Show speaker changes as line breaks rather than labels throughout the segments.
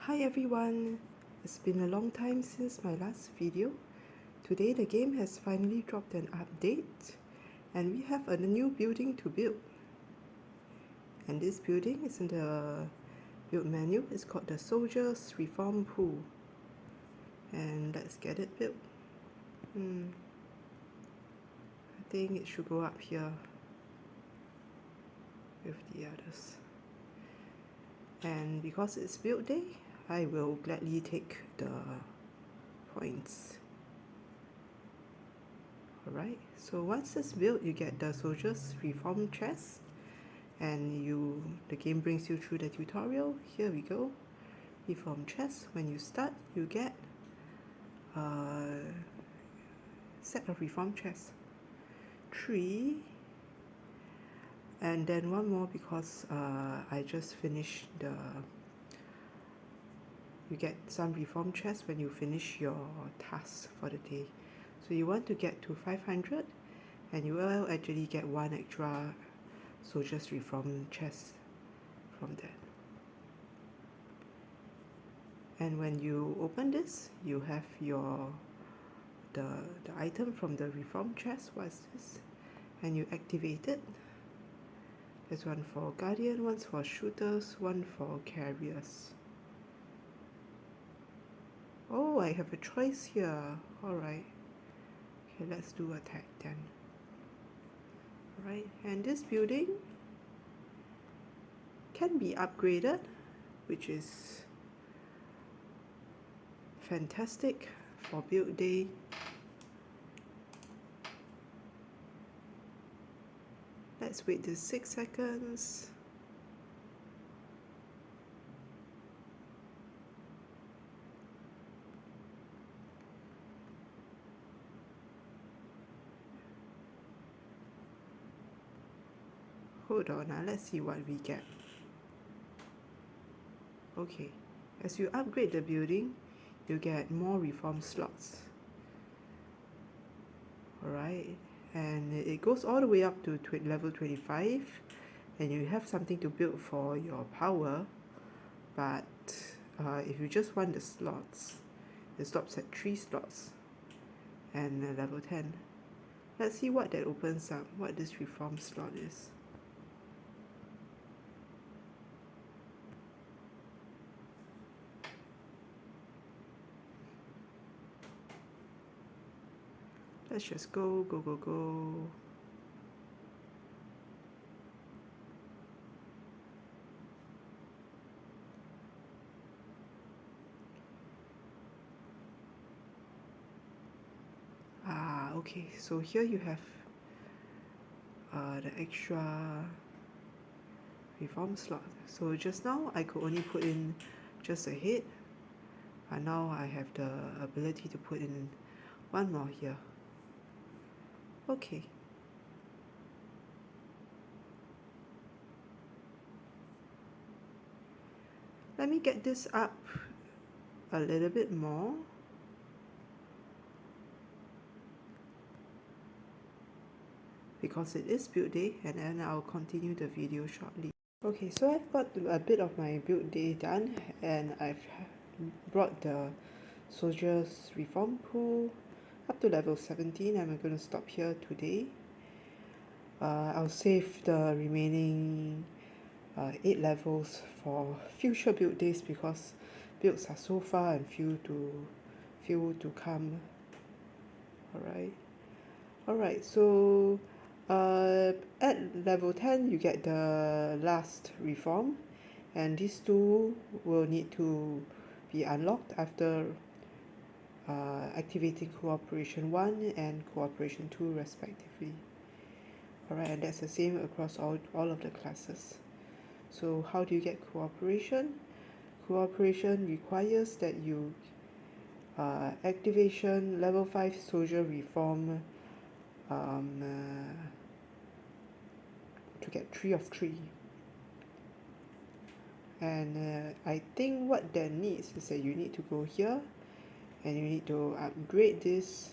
Hi everyone, it's been a long time since my last video. Today the game has finally dropped an update and we have a new building to build. And this building is in the build menu. It's called the Soldiers Reform Pool. And let's get it built. I think it should go up here with the others. And because it's build day, I will gladly take the points. Alright, so once it's built, you get the Soldiers Reform chest, and the game brings you through the tutorial. Here we go. Reform chest. When you start, you get a set of reform chests, 3, and then one more because I just finished the. You get some reform chests when you finish your task for the day. So you want to get to 500 and you will actually get one extra Soldiers Reform chest from that. And when you open this, you have your the item from the reform chest. What's this? And you activate it. There's one for guardian, one for shooters, one for carriers. Oh, I have a choice here. Alright. Okay, let's do attack then. Alright, and this building can be upgraded, which is fantastic for build day. Let's wait this 6 seconds. Hold on, let's see what we get. Okay, as you upgrade the building, you get more reform slots. Alright, and it goes all the way up to level 25, and you have something to build for your power, but if you just want the slots, it stops at 3 slots and level 10. Let's see what that opens up, what this reform slot is. Let's just go. Okay, so here you have the extra reform slot. So just now I could only put in just a head, but now I have the ability to put in one more here. Okay. Let me get this up a little bit more. Because it is build day, and then I'll continue the video shortly. Okay, so I've got a bit of my build day done, and I've brought the Soldiers Reform Pool up to level 17. I'm going to stop here today. I'll save the remaining 8 levels for future build days because builds are so far and few to come. Alright, so at level 10 you get the last reform, and these two will need to be unlocked after activating cooperation 1 and cooperation 2 respectively. Alright, and that's the same across all of the classes. So how do you get cooperation? Cooperation requires that you activation level 5 soldier reform to get 3 of 3. And I think what that needs is that you need to go here and you need to upgrade this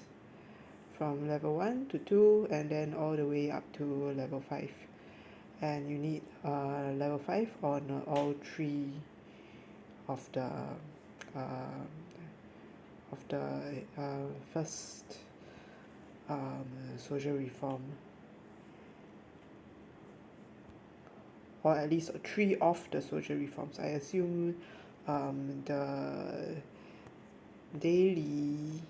from level 1 to 2 and then all the way up to level 5, and you need level 5 on all 3 of the first social reform, or at least 3 of the social reforms. I assume the daily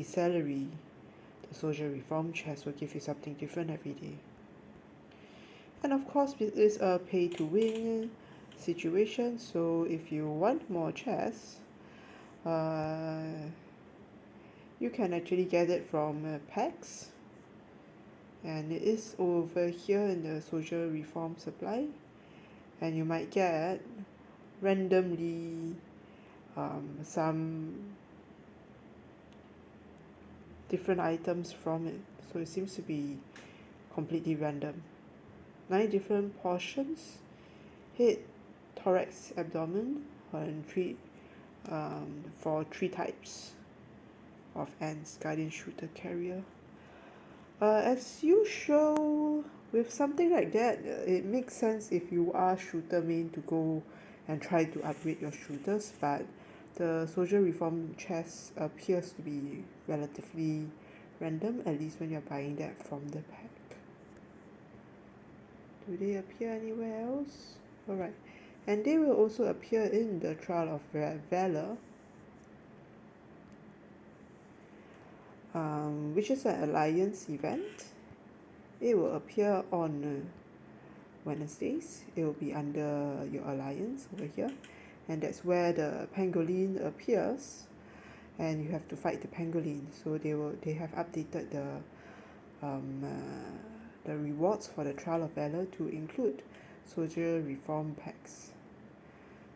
salary, the social reform chest will give you something different every day. And of course, it is a pay to win situation, so if you want more chests, you can actually get it from packs, and it is over here in the social reform supply, and you might get randomly some different items from it, so it seems to be completely random. 9 different portions: head, thorax, abdomen, and 3 for 3 types of ants: guardian, shooter, carrier. As usual, with something like that, it makes sense if you are shooter main to go and try to upgrade your shooters, but the social reform chest appears to be relatively random, at least when you're buying that from the pack. Do they appear anywhere else? Alright, and they will also appear in the Trial of Valour, which is an alliance event. It will appear on Wednesdays. It will be under your alliance over here, and that's where the pangolin appears, and you have to fight the pangolin. So they have updated the rewards for the Trial of Valour to include soldier reform packs.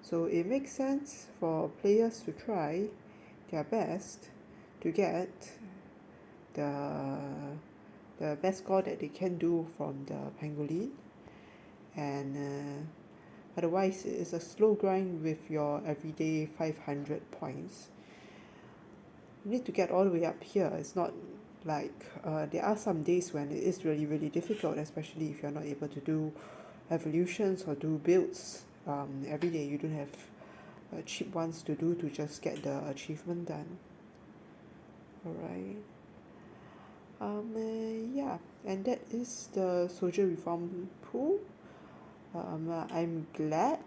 So it makes sense for players to try their best to get the best score that they can do from the pangolin, and otherwise it's a slow grind with your everyday 500 points. You need to get all the way up here. It's not like there are some days when it is really difficult, especially if you're not able to do evolutions or do builds every day. You don't have cheap ones to do to just get the achievement done. Alright. Yeah, and that is the social reform pool. I'm glad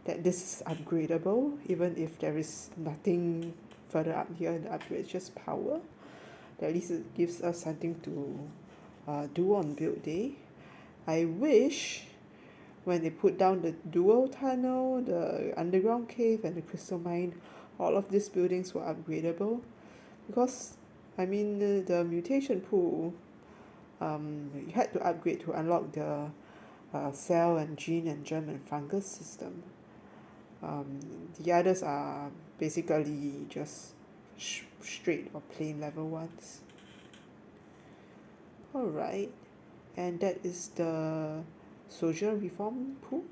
that this is upgradable, even if there is nothing further up here in the upgrade. It's just power. At least it gives us something to do on build day. I wish when they put down the dual tunnel, the underground cave, and the crystal mine, all of these buildings were upgradable, because I mean the mutation pool, you had to upgrade to unlock the cell and gene and germ and fungus system. The others are basically just straight or plain level ones. Alright, and that is the social reform pool.